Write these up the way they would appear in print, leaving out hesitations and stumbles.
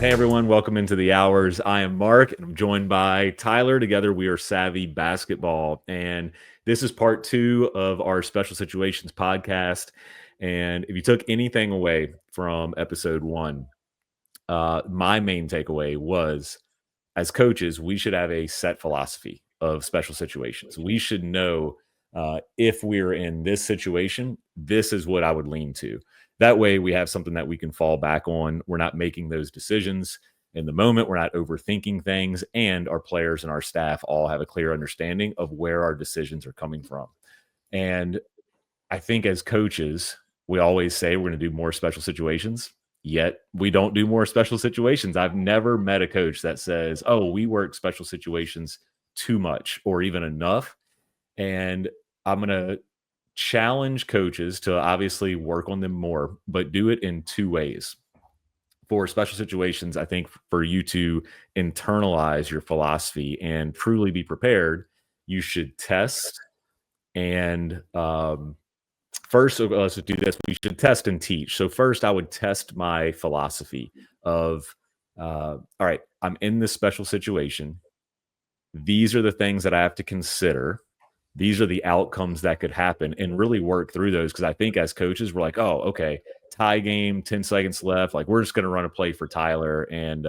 Hey everyone, welcome into the hours. I am Mark and I'm joined by Tyler. Together we are Savvy Basketball. And this is part two of our Special Situations podcast. And if you took anything away from episode one, my main takeaway was as coaches, we should have a set philosophy of special situations. We should know if we're in this situation, this is what I would lean to. That way, we have something that we can fall back on. We're not making those decisions in the moment. We're not overthinking things. And our players and our staff all have a clear understanding of where our decisions are coming from. And I think as coaches, we always say we're going to do more special situations, yet we don't do more special situations. I've never met a coach that says, oh, we work special situations too much or even enough. And I'm going to challenge coaches to obviously work on them more, but do it in two ways. For special situations, I think for you to internalize your philosophy and truly be prepared, you should test and first, let's do this. We should test and teach. So first, I would test my philosophy of, all right, I'm in this special situation. These are the things that I have to consider. These are the outcomes that could happen, and really work through those. Because I think as coaches, we're like, oh, okay, tie game, 10 seconds left. Like we're just going to run a play for Tyler, and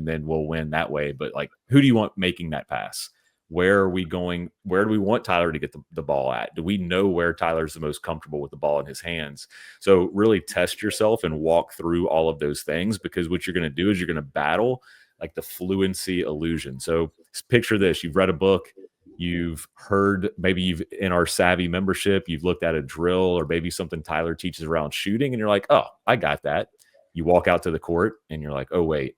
then we'll win that way. But like, who do you want making that pass? Where are we going? Where do we want Tyler to get the ball at? Do we know where Tyler's the most comfortable with the ball in his hands? So really test yourself and walk through all of those things, because what you're going to do is you're going to battle like the fluency illusion. So picture this: you've read a book, you've heard, maybe you've in our Savvy membership, you've looked at a drill or maybe something Tyler teaches around shooting, and you're like, oh, I got that. You walk out to the court and you're like, oh, wait,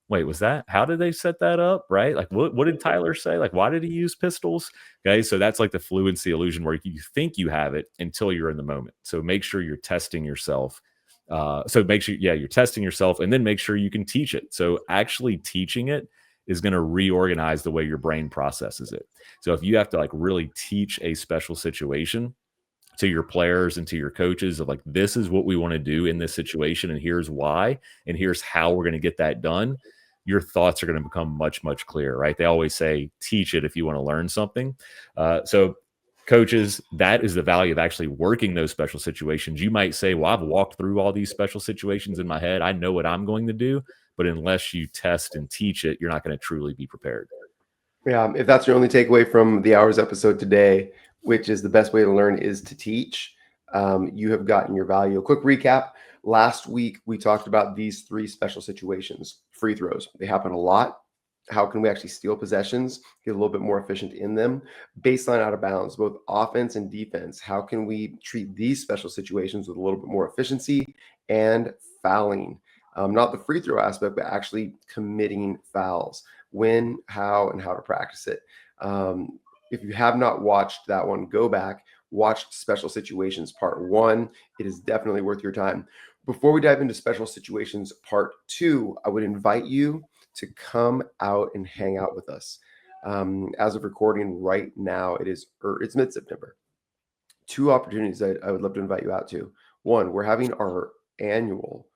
was that? How did they set that up? Right? Like, what did Tyler say? Like, why did he use pistols? Okay, so that's like the fluency illusion where you think you have it until you're in the moment. So make sure you're testing yourself. So make sure, yeah, you're testing yourself, and then make sure you can teach it. So actually teaching it is going to reorganize the way your brain processes it. So if you have to like really teach a special situation to your players and to your coaches of like, this is what we want to do in this situation, and here's why, and here's how we're going to get that done, your thoughts are going to become much, much clearer, right? They always say, teach it if you want to learn something. So coaches, that is the value of actually working those special situations. You might say, well, I've walked through all these special situations in my head. I know what I'm going to do. But unless you test and teach it, you're not going to truly be prepared. Yeah, if that's your only takeaway from the hours episode today, which is the best way to learn is to teach, you have gotten your value. A quick recap. Last week, we talked about these three special situations. Free throws. They happen a lot. How can we actually steal possessions, get a little bit more efficient in them? Baseline out of bounds, both offense and defense. How can we treat these special situations with a little bit more efficiency? And fouling. Not the free throw aspect, but actually committing fouls. When, how, and how to practice it. If you have not watched that one, go back, watch Special Situations Part 1. It is definitely worth your time. Before we dive into Special Situations Part 2, I would invite you to come out and hang out with us. As of recording right now, it's mid-September. Two opportunities I would love to invite you out to. One, we're having our annual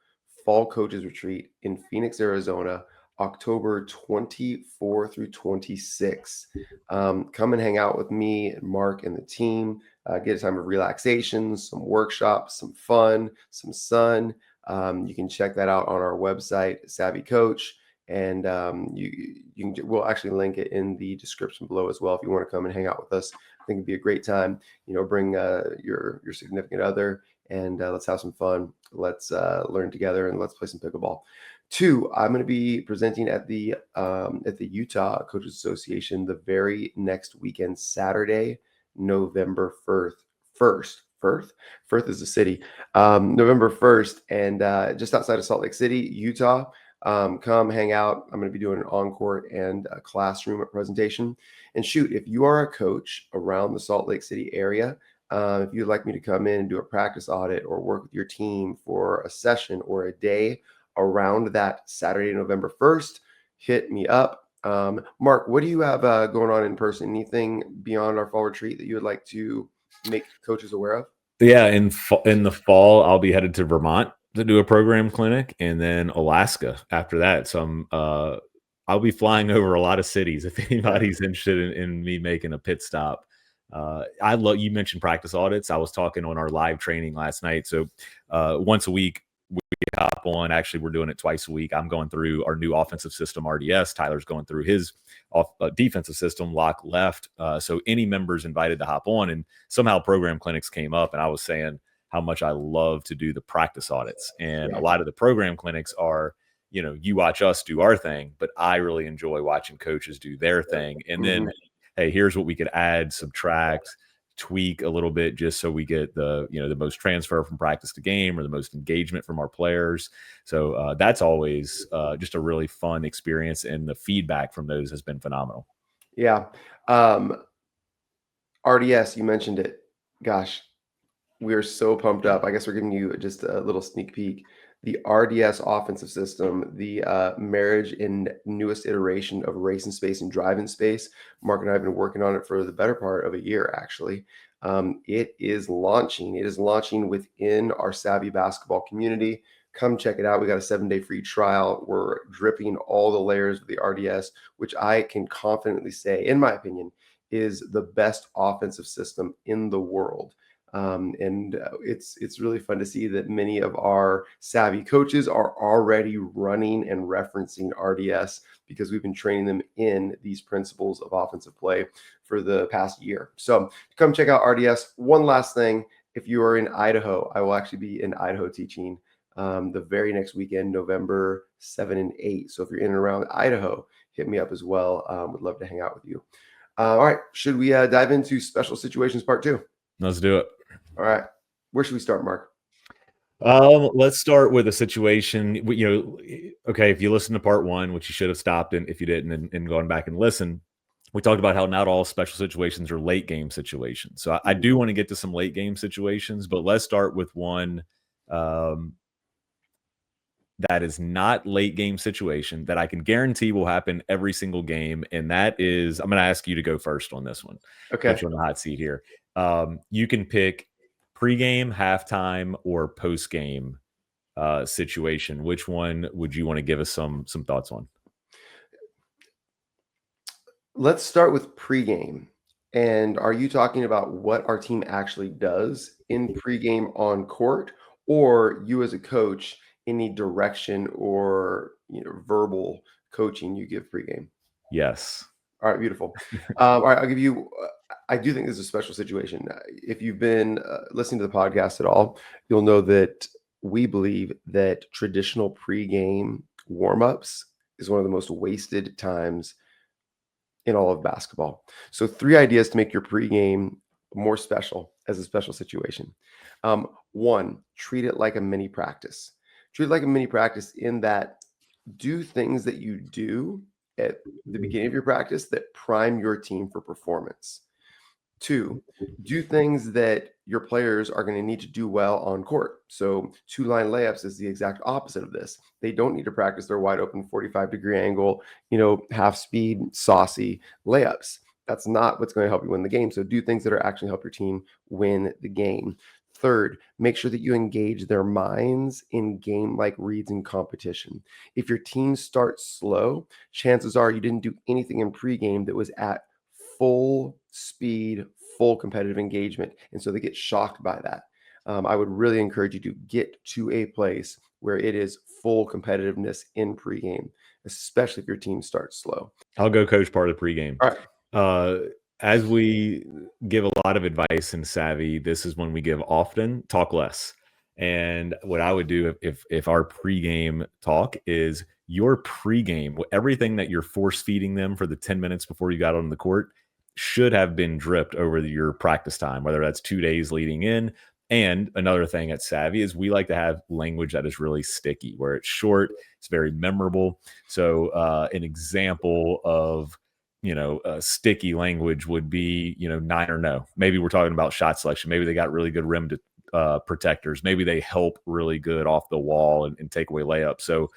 Fall Coaches Retreat in Phoenix, Arizona, October 24 through 26. Come and hang out with me and Mark and the team. Get a time of relaxation, some workshops, some fun, some sun. You can check that out on our website, Savvy Coach, and we'll actually link it in the description below as well if you want to come and hang out with us. I think it'd be a great time. Bring your significant other, and let's have some fun. Let's learn together, and let's play some pickleball. Two, I'm going to be presenting at the Utah Coaches Association the very next weekend, Saturday, November 1st. Firth is the city. November 1st, and just outside of Salt Lake City, Utah. Come hang out. I'm going to be doing an encore and a classroom presentation. And shoot, if you are a coach around the Salt Lake City area, if you'd like me to come in and do a practice audit or work with your team for a session or a day around that Saturday, November 1st, hit me up. Mark, what do you have going on in person? Anything beyond our fall retreat that you would like to make coaches aware of? Yeah, in the fall, I'll be headed to Vermont to do a program clinic, and then Alaska after that. So I'll be flying over a lot of cities if Yeah. anybody's interested in me making a pit stop. I love you mentioned practice audits. I was talking on our live training last night. So once a week we hop on. Actually, we're doing it twice a week. I'm going through our new offensive system RDS. Tyler's going through his defensive system lock left. So any members invited to hop on, and somehow program clinics came up, and I was saying how much I love to do the practice audits. And a Yeah. lot of the program clinics are, you watch us do our thing, but I really enjoy watching coaches do their thing. And then, Mhm. hey, here's what we could add, subtract, tweak a little bit just so we get the most transfer from practice to game or the most engagement from our players. So that's always just a really fun experience, and the feedback from those has been phenomenal. Yeah. Um, RDS, you mentioned it. Gosh, we're so pumped up. I guess we're giving you just a little sneak peek. The RDS offensive system, the marriage and newest iteration of race and space and drive in space. Mark and I have been working on it for the better part of a year, actually. It is launching. It is launching within our Savvy Basketball community. Come check it out. We got a 7-day free trial. We're dripping all the layers of the RDS, which I can confidently say, in my opinion, is the best offensive system in the world. And it's really fun to see that many of our savvy coaches are already running and referencing RDS because we've been training them in these principles of offensive play for the past year. So come check out RDS. One last thing, if you are in Idaho, I will actually be in Idaho teaching the very next weekend, November 7 and 8. So if you're in and around Idaho, hit me up as well. Would love to hang out with you. All right, should we dive into special situations part 2? Let's do it. All right. Where should we start, Mark? Let's start with a situation. Okay, if you listen to part one, which you should have stopped, and if you didn't, and gone back and listened, we talked about how not all special situations are late game situations. So I do want to get to some late game situations, but let's start with one um, that is not late game situation that I can guarantee will happen every single game, and that is I'm going to ask you to go first on this one. Put Okay. you on the hot seat here. You can pick pregame, halftime, or postgame situation. Which one would you want to give us some thoughts on? Let's start with pregame. And are you talking about what our team actually does in pregame on court, or you as a coach, any direction or verbal coaching you give pregame? Yes. All right, beautiful. All right, I'll give you. I do think this is a special situation. If you've been listening to the podcast at all, you'll know that we believe that traditional pregame warmups is one of the most wasted times in all of basketball. So, 3 ideas to make your pregame more special as a special situation. One, treat it like a mini practice. Treat it like a mini practice in that do things that you do at the beginning of your practice that prime your team for performance. Two, do things that your players are going to need to do well on court. So, two line layups is the exact opposite of this. They don't need to practice their wide open 45-degree angle, half speed, saucy layups. That's not what's going to help you win the game. So, do things that are actually help your team win the game. Third, make sure that you engage their minds in game like reads and competition. If your team starts slow, chances are you didn't do anything in pregame that was at full speed, full competitive engagement. And so they get shocked by that. I would really encourage you to get to a place where it is full competitiveness in pregame, especially if your team starts slow. I'll go coach part of the pregame. All right. As we give a lot of advice in Savvy, this is when we give often, talk less. And what I would do if our pregame talk is your pregame, everything that you're force feeding them for the 10 minutes before you got on the court should have been dripped over your practice time, whether that's 2 days leading in. And another thing at Savvy is we like to have language that is really sticky, where it's short, it's very memorable. So an example of sticky language would be, nine or no. Maybe we're talking about shot selection. Maybe they got really good rim protectors. Maybe they help really good off the wall and take away layups. So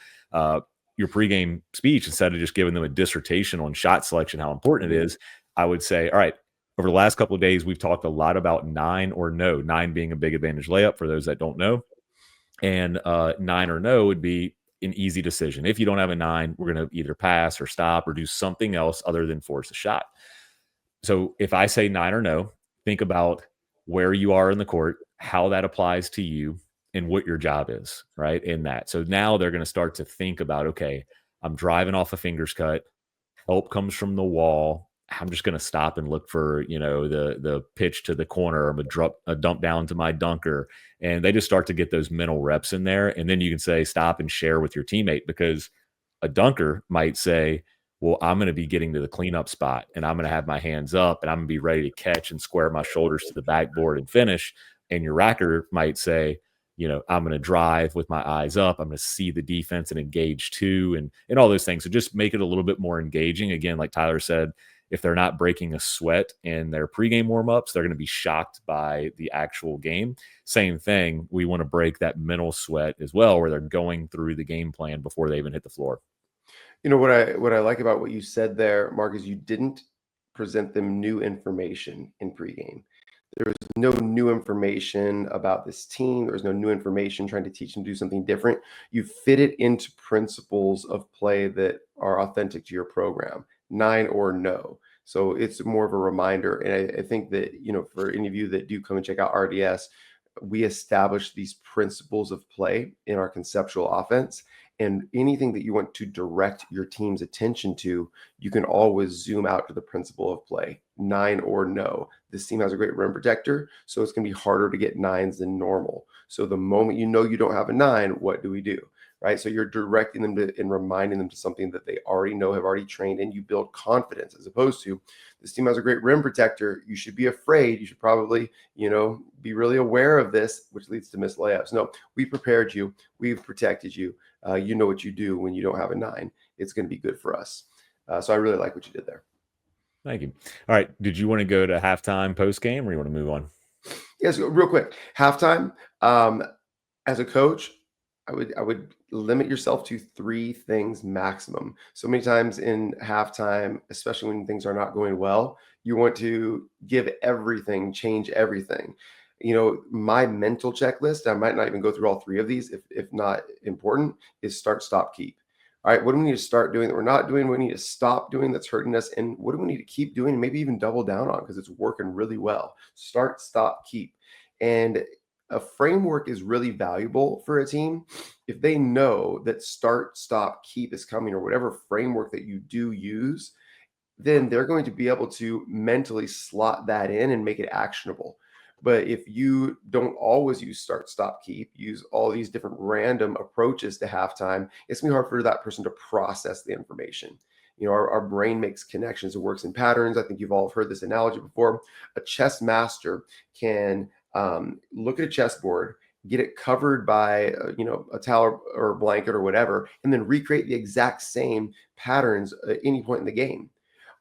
your pregame speech, instead of just giving them a dissertation on shot selection, how important it is, I would say, all right, over the last couple of days, we've talked a lot about nine or no, nine being a big advantage layup for those that don't know. And 9 or no would be an easy decision. If you don't have a 9, we're going to either pass or stop or do something else other than force a shot. So if I say 9 or no, think about where you are in the court, how that applies to you, and what your job is, right? In that. So now they're going to start to think about, okay, I'm driving off a fingers cut. Help comes from the wall. I'm just going to stop and look for, the pitch to the corner. I'm a dump down to my dunker. And they just start to get those mental reps in there. And then you can say stop and share with your teammate, because a dunker might say, well, I'm going to be getting to the cleanup spot and I'm going to have my hands up and I'm going to be ready to catch and square my shoulders to the backboard and finish. And your racker might say, I'm going to drive with my eyes up. I'm going to see the defense and engage too, and all those things. So just make it a little bit more engaging. Again, like Tyler said, if they're not breaking a sweat in their pregame warmups, they're going to be shocked by the actual game. Same thing. We want to break that mental sweat as well, where they're going through the game plan before they even hit the floor. What I like about what you said there, Mark, is you didn't present them new information in pregame. There was no new information about this team. There was no new information trying to teach them to do something different. You fit it into principles of play that are authentic to your program, 9 or no. So it's more of a reminder. And I think that, for any of you that do come and check out RDS, we establish these principles of play in our conceptual offense. And anything that you want to direct your team's attention to, you can always zoom out to the principle of play, 9 or no. This team has a great rim protector, so it's going to be harder to get 9s than normal. So the moment you don't have a 9, what do we do? Right? So you're directing them to and reminding them to something that they already know, have already trained, and you build confidence, as opposed to, this team has a great rim protector. You should be afraid. You should probably, be really aware of this, which leads to missed layups. No, we prepared you. We've protected you. You know what you do when you don't have a 9. It's going to be good for us. So I really like what you did there. Thank you. All right. Did you want to go to halftime, post game, or you want to move on? Yes, real quick. Halftime. As a coach, I would limit yourself to 3 things maximum. So many times in halftime, especially when things are not going well, you want to give everything, change everything. My mental checklist, I might not even go through all 3 of these if not important, is start, stop, keep. All right, what do we need to start doing that we're not doing? What do we need to stop doing that's hurting us? And what do we need to keep doing and maybe even double down on because it's working really well? Start, stop, keep. And a framework is really valuable for a team if they know that start, stop, keep is coming, or whatever framework that you do use, then they're going to be able to mentally slot that in and make it actionable. But if you don't always use start, stop, keep, use all these different random approaches to halftime, it's going to be hard for that person to process the information. Our brain makes connections. It works in patterns. I think you've all heard this analogy before. A chess master can look at a chessboard, get it covered by, a towel or a blanket or whatever, and then recreate the exact same patterns at any point in the game.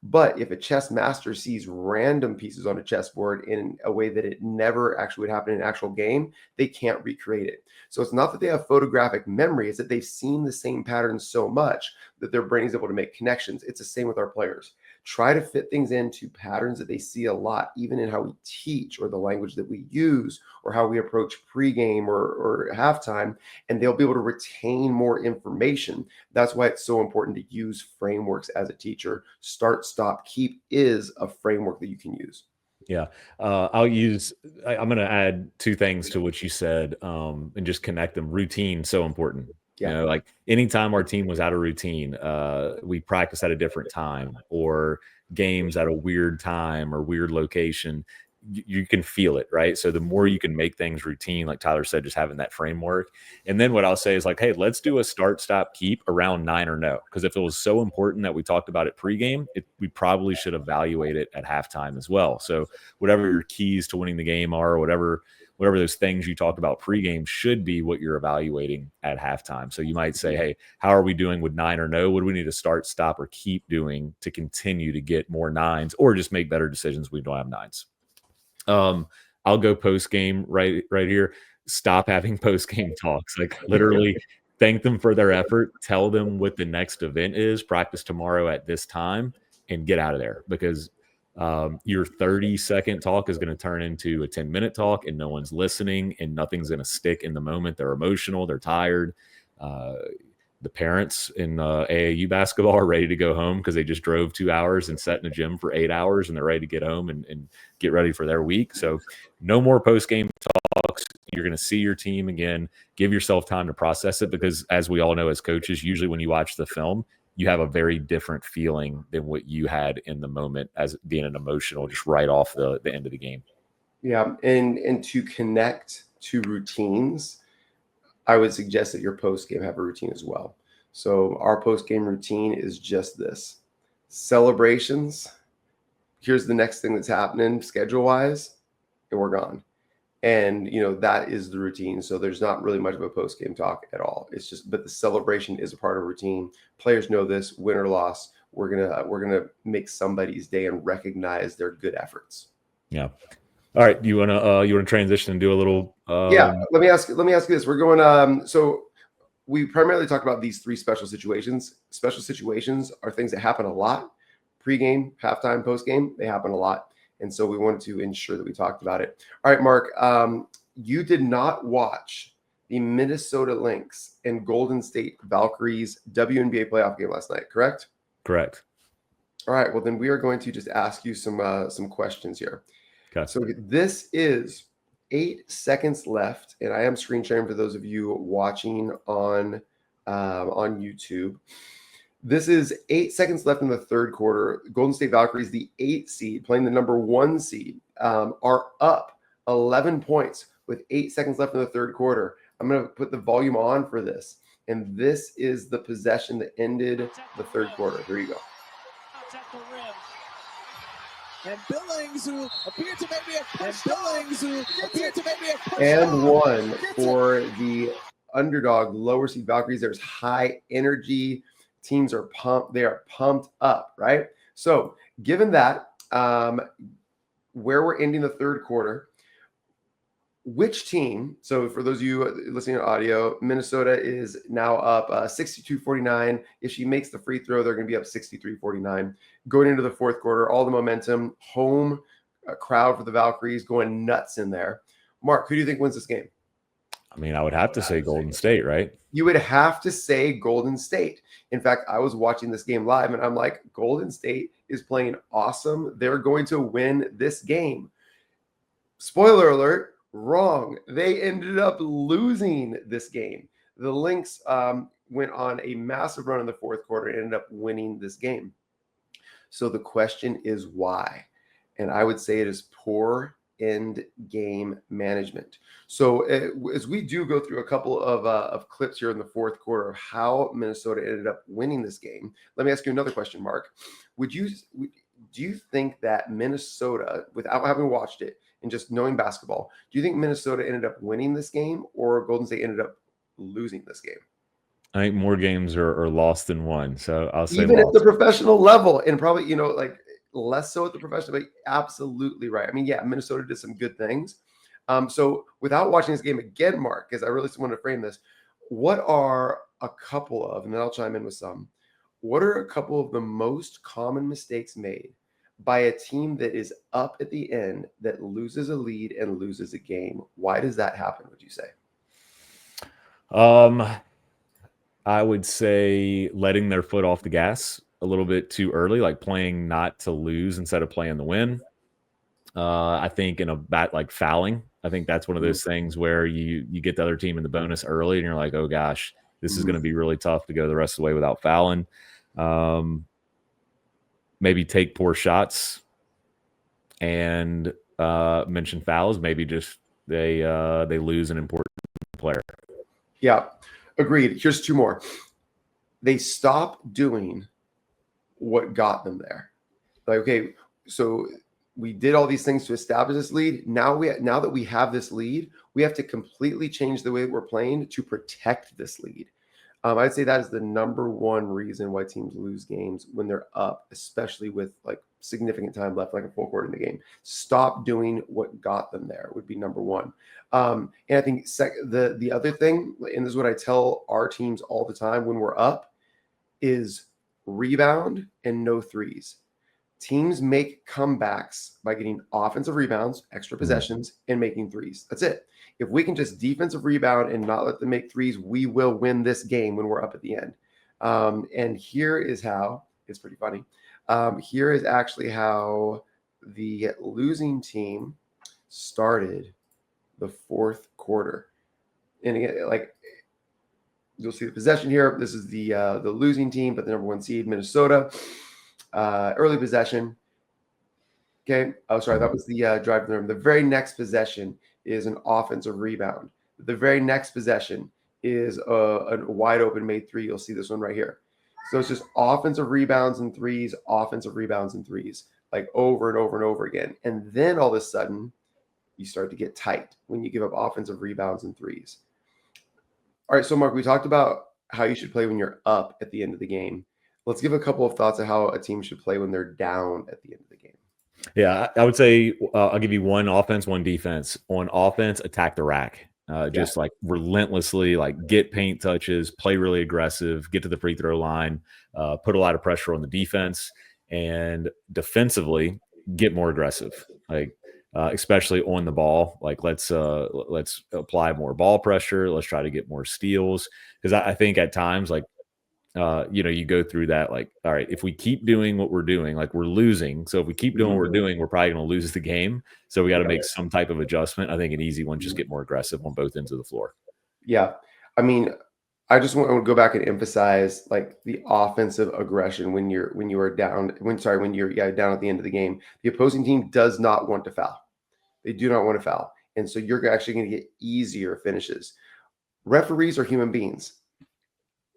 But if a chess master sees random pieces on a chessboard in a way that it never actually would happen in an actual game, they can't recreate it. So it's not that they have photographic memory, it's that they've seen the same patterns so much that their brain is able to make connections. It's the same with our players. Try to fit things into patterns that they see a lot, even in how we teach or the language that we use or how we approach pregame or halftime, and they'll be able to retain more information. That's why it's so important to use frameworks as a teacher. Start, stop, keep is a framework that you can use. Yeah. I'm going to add 2 things to what you said, and just connect them. Routine, so important. Yeah. Like anytime our team was out of routine, we practice at a different time or games at a weird time or weird location, you can feel it, right? So the more you can make things routine, like Tyler said, just having that framework. And then what I'll say is like, hey, let's do a start, stop, keep around 9 or no. Because if it was so important that we talked about it pregame, we probably should evaluate it at halftime as well. So whatever your keys to winning the game are, or whatever those things you talked about pregame should be what you're evaluating at halftime. So you might say, hey, how are we doing with 9 or no? What do we need to start, stop, or keep doing to continue to get more 9s or just make better decisions when we don't have 9s? I'll go post game right here. Stop having post game talks. Like literally thank them for their effort. Tell them what the next event is. Practice tomorrow at this time and get out of there, because Your 30-second talk is going to turn into a 10-minute talk, and no one's listening, and nothing's going to stick in the moment. They're emotional. They're tired. The parents in AAU basketball are ready to go home because they just drove 2 hours and sat in the gym for 8 hours, and they're ready to get home and get ready for their week. So no more post-game talks. You're going to see your team again. Give yourself time to process it, because as we all know as coaches, usually when you watch the film, you have a very different feeling than what you had in the moment as being an emotional, just right off the end of the game. Yeah. And to connect to routines, I would suggest that your post-game have a routine as well. So our post-game routine is just this: celebrations. Here's the next thing that's happening schedule-wise, and we're gone. And, that is the routine. So there's not really much of a post-game talk at all. It's just, but the celebration is a part of routine. Players know this, win or loss. We're gonna make somebody's day and recognize their good efforts. Yeah. All right. You wanna transition and do a little? Yeah. Let me ask you this. We're going. So we primarily talk about these three special situations. Special situations are things that happen a lot: pregame, halftime, postgame. They happen a lot. And so we wanted to ensure that we talked about it. All right, Mark, you did not watch the Minnesota Lynx and Golden State Valkyries WNBA playoff game last night, correct? Correct. All right, well, then we are going to just ask you some questions here. Okay. So this is 8 seconds left, and I am screen sharing for those of you watching on YouTube. This is 8 seconds left in the third quarter. Golden State Valkyries, the 8 seed, playing the number 1 seed, are up 11 points with 8 seconds left in the third quarter. I'm going to put the volume on for this. And this is the possession that ended the third quarter. Here you go. And Billings, who appeared to maybe have pushed and one for the underdog lower seed Valkyries. There's high energy. Teams are pumped. They are pumped up, right? So given that, where we're ending the third quarter, which team, so for those of you listening to audio, Minnesota is now up 62-49. If she makes the free throw, they're going to be up 63-49. Going into the fourth quarter, all the momentum, home crowd for the Valkyries going nuts in there. Mark, who do you think wins this game? I mean, I would have to say Golden State, right? You would have to say Golden State. In fact, I was watching this game live, and I'm like, Golden State is playing awesome. They're going to win this game. Spoiler alert, wrong. They ended up losing this game. The Lynx went on a massive run in the fourth quarter and ended up winning this game. So the question is why? And I would say it is poor end game management. So as we do go through a couple of clips here in the fourth quarter of how Minnesota ended up winning this game, let me ask you another question, Mark. Do you think that Minnesota, without having watched it and just knowing basketball, do you think Minnesota ended up winning this game or Golden State ended up losing this game? I think more games are lost than won. So I'll say even lost. At the professional level, and probably, like less so at the professional, but absolutely right. I mean, yeah, Minnesota did some good things. So without watching this game again, Mark, because I really just want to frame this, what are a couple of, and then I'll chime in with some, what are a couple of the most common mistakes made by a team that is up at the end that loses a lead and loses a game? Why does that happen, would you say? I would say letting their foot off the gas a little bit too early, like playing not to lose instead of playing to win. I think in a bat, like fouling, I think that's one of those things where you get the other team in the bonus early and you're like, oh gosh, this is going to be really tough to go the rest of the way without fouling. Maybe take poor shots and mention fouls. Maybe just they lose an important player. Yeah, agreed. Here's two more. They stop doing what got them there. Like, okay, so we did all these things to establish this lead. Now that we have this lead, we have to completely change the way we're playing to protect this lead. I'd say that is the number one reason why teams lose games when they're up, especially with like significant time left, like a full quarter in the game. Stop doing what got them there would be number one. And I think the other thing, and this is what I tell our teams all the time when we're up, is rebound and no threes. Teams make comebacks by getting offensive rebounds, extra possessions, and making threes. That's it. If we can just defensive rebound and not let them make threes, we will win this game when we're up at the end. And here is how, it's pretty funny. Here is actually how the losing team started the fourth quarter. And again, like, you'll see the possession here. This is the losing team, but the number 1 seed, Minnesota. Early possession. Okay. Oh, sorry. That was the drive to the rim. The very next possession is an offensive rebound. The very next possession is a wide open made three. You'll see this one right here. So it's just offensive rebounds and threes, offensive rebounds and threes, like over and over and over again. And then all of a sudden, you start to get tight when you give up offensive rebounds and threes. All right. So, Mark, we talked about how you should play when you're up at the end of the game. Let's give a couple of thoughts of how a team should play when they're down at the end of the game. Yeah, I would say I'll give you one offense, one defense. On offense, attack the rack. Just like relentlessly, like get paint touches, play really aggressive, get to the free throw line, put a lot of pressure on the defense, and defensively get more aggressive. Like especially on the ball. Like let's apply more ball pressure. Let's try to get more steals, because I think at times, like you go through that, like, all right, if we keep doing what we're doing, like we're losing. So if we keep doing what we're doing, we're probably going to lose the game. So we got to make some type of adjustment. I think an easy one, just get more aggressive on both ends of the floor. Yeah. I mean, I just want to go back and emphasize like the offensive aggression when you're down at the end of the game. The opposing team does not want to foul. They do not want to foul. And so you're actually going to get easier finishes. Referees are human beings.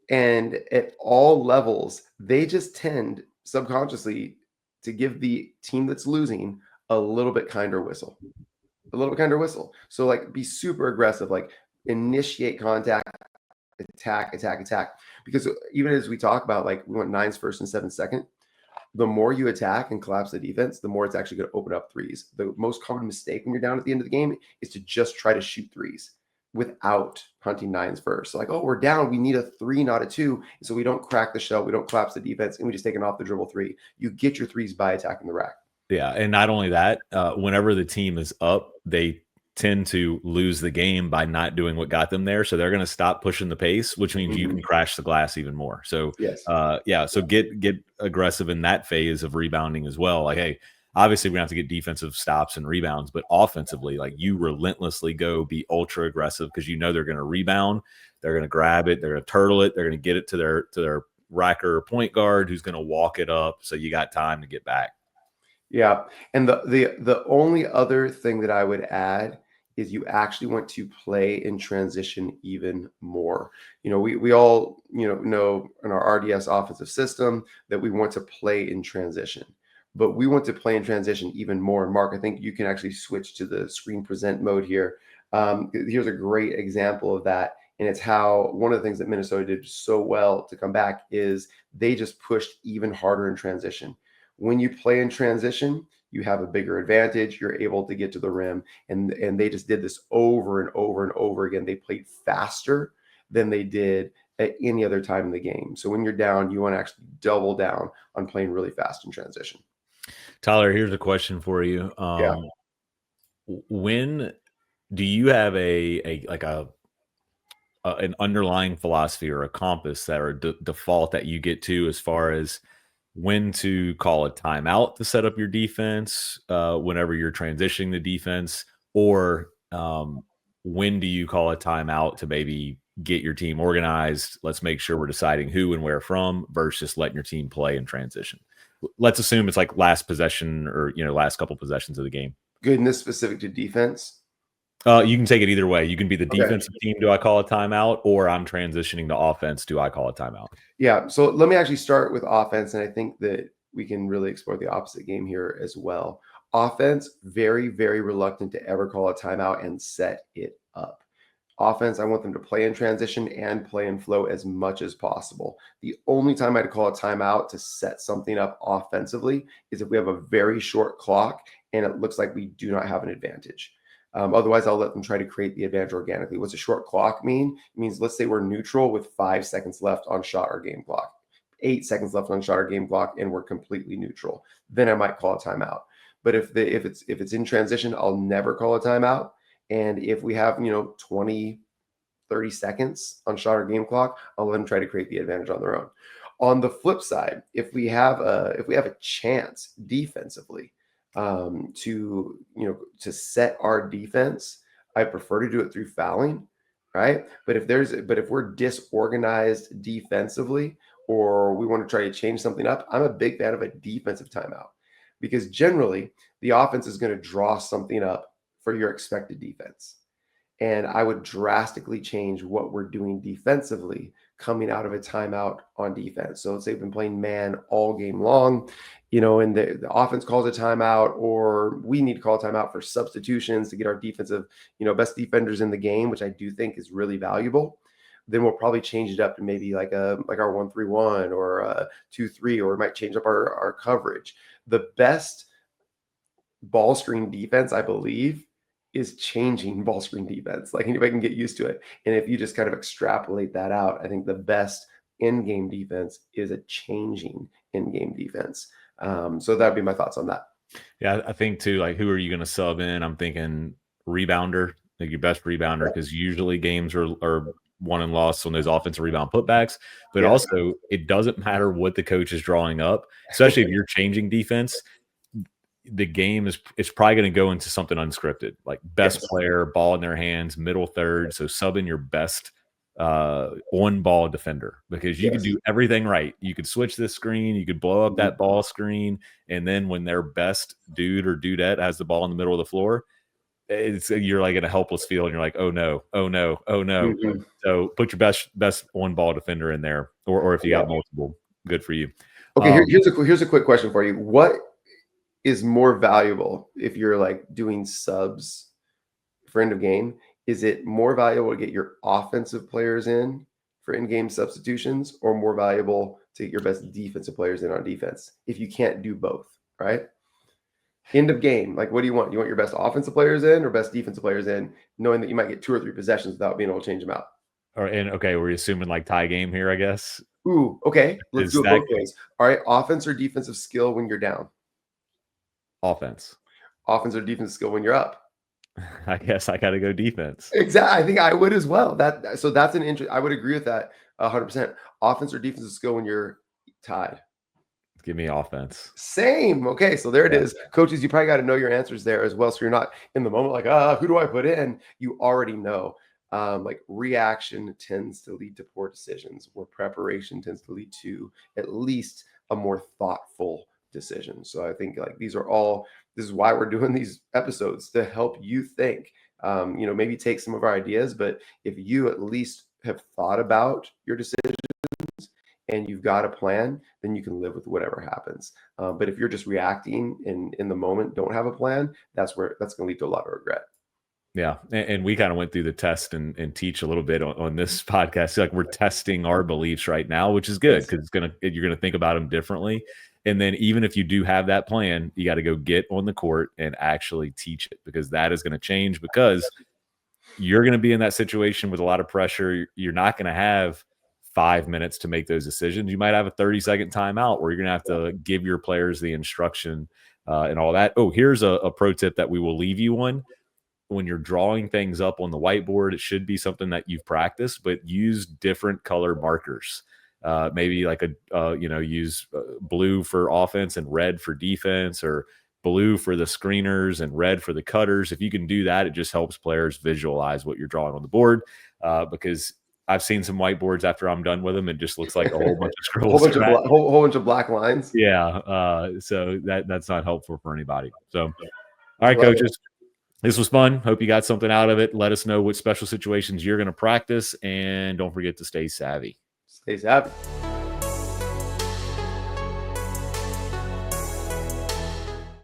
And at all levels, they just tend subconsciously to give the team that's losing a little bit kinder whistle. So like be super aggressive, like initiate contact, attack. Because even as we talk about, like we want 9s first and 7 second, the more you attack and collapse the defense, the more it's actually going to open up threes. The most common mistake when you're down at the end of the game is to just try to shoot threes without hunting 9s first. So like, oh, we're down. We need a 3, not a 2. So we don't crack the shell. We don't collapse the defense. And we just take an off the dribble 3. You get your threes by attacking the rack. Yeah. And not only that, whenever the team is up, they tend to lose the game by not doing what got them there. So they're going to stop pushing the pace, which means you can crash the glass even more. So yes. So get aggressive in that phase of rebounding as well. Like, hey, obviously we have to get defensive stops and rebounds, but offensively, like you relentlessly go be ultra aggressive, because you know they're going to rebound, they're going to grab it, they're going to turtle it, they're going to get it to their racker or point guard who's going to walk it up. So you got time to get back. Yeah. And the only other thing that I would add is you actually want to play in transition even more. We all, know in our RDS offensive system that we want to play in transition, but we want to play in transition even more. And Mark, I think you can actually switch to the screen present mode here. Here's a great example of that. And it's how one of the things that Minnesota did so well to come back is they just pushed even harder in transition. When you play in transition, you have a bigger advantage. You're able to get to the rim. And they just did this over and over and over again. They played faster than they did at any other time in the game. So when you're down, you want to actually double down on playing really fast in transition. Tyler, here's a question for you. When do you have an underlying philosophy or a compass that or default that you get to as far as when to call a timeout to set up your defense, whenever you're transitioning the defense, or when do you call a timeout to maybe get your team organized? Let's make sure we're deciding who and where from versus just letting your team play in transition. Let's assume it's like last possession or, last couple possessions of the game. Good. And this specific to defense? You can take it either way. You can be the defensive team. Do I call a timeout? Or I'm transitioning to offense. Do I call a timeout? Yeah. So let me actually start with offense. And I think that we can really explore the opposite game here as well. Offense, very, very reluctant to ever call a timeout and set it up. Offense, I want them to play in transition and play in flow as much as possible. The only time I'd call a timeout to set something up offensively is if we have a very short clock and it looks like we do not have an advantage. Otherwise, I'll let them try to create the advantage organically. What's a short clock mean? It means, let's say we're neutral with 5 seconds left on shot or game clock. 8 seconds left on shot or game clock and we're completely neutral, then I might call a timeout. But if it's in transition, I'll never call a timeout. And if we have 20, 30 seconds on shot or game clock, I'll let them try to create the advantage on their own. On the flip side, if we have a chance defensively to set our defense, I prefer to do it through fouling, right? But if we're disorganized defensively, or we want to try to change something up, I'm a big fan of a defensive timeout, because generally the offense is going to draw something up for your expected defense. And I would drastically change what we're doing defensively coming out of a timeout on defense. So let's say we've been playing man all game long, and the offense calls a timeout, or we need to call a timeout for substitutions to get our defensive, best defenders in the game, which I do think is really valuable. Then we'll probably change it up to maybe like our 1-3-1 or a 2-3, or we might change up our coverage. The best ball screen defense, I believe, is changing ball screen defense. Like, anybody can get used to it. And if you just kind of extrapolate that out, I think the best in-game defense is a changing in-game defense. So that'd be my thoughts on that. Yeah, I think too, like, who are you going to sub in? I'm thinking rebounder, like your best rebounder, because usually games are won and lost on those offensive rebound putbacks. But also, it doesn't matter what the coach is drawing up, especially if you're changing defense. The game it's probably going to go into something unscripted, like best player, ball in their hands, middle third. So sub in your best on-ball defender, because you can do everything right. You could switch this screen, you could blow up that ball screen, and then when their best dude or dudette has the ball in the middle of the floor, you're like in a helpless field, and you're like, oh no. Mm-hmm. So put your best on-ball defender in there, or if you got multiple, good for you. Okay, here's a quick question for you. What is more valuable if you're like doing subs for end of game? Is it more valuable to get your offensive players in for in-game substitutions, or more valuable to get your best defensive players in on defense if you can't do both, right? End of game, like, what do you want? You want your best offensive players in or best defensive players in, knowing that you might get 2 or 3 possessions without being able to change them out? We're assuming like tie game here, I guess. Ooh, okay. Let's do it both ways. All right, offense or defensive skill when you're down? Offense. Offense or defensive skill when you're up? I guess I got to go defense. Exactly. I think I would as well. So that's an interest. I would agree with that 100%. Offense or defensive skill when you're tied? Give me offense. Same. Okay, so there it is. Coaches, you probably got to know your answers there as well, so you're not in the moment like, who do I put in? You already know. Like, reaction tends to lead to poor decisions, where preparation tends to lead to at least a more thoughtful decision. So I think, like, this is why we're doing these episodes, to help you think, maybe take some of our ideas, but if you at least have thought about your decisions and you've got a plan, then you can live with whatever happens. But if you're just reacting in the moment, don't have a plan, that's going to lead to a lot of regret. Yeah. And we kind of went through the test and teach a little bit on this podcast. Like, we're testing our beliefs right now, which is good, because you're going to think about them differently. And then even if you do have that plan, you got to go get on the court and actually teach it, because that is going to change, because you're going to be in that situation with a lot of pressure. You're not going to have 5 minutes to make those decisions. You might have a 30-second timeout where you're going to have to give your players the instruction and all that. Oh, here's a pro tip that we will leave you on. When you're drawing things up on the whiteboard, it should be something that you've practiced, but use different color markers. Maybe like use blue for offense and red for defense, or blue for the screeners and red for the cutters. If you can do that, it just helps players visualize what you're drawing on the board, because I've seen some whiteboards after I'm done with them. It just looks like a whole bunch of scribbles. whole bunch of black lines. Yeah. So that's not helpful for anybody. So, all right, coaches. This was fun. Hope you got something out of it. Let us know what special situations you're going to practice, and don't forget to stay savvy. Stay savvy.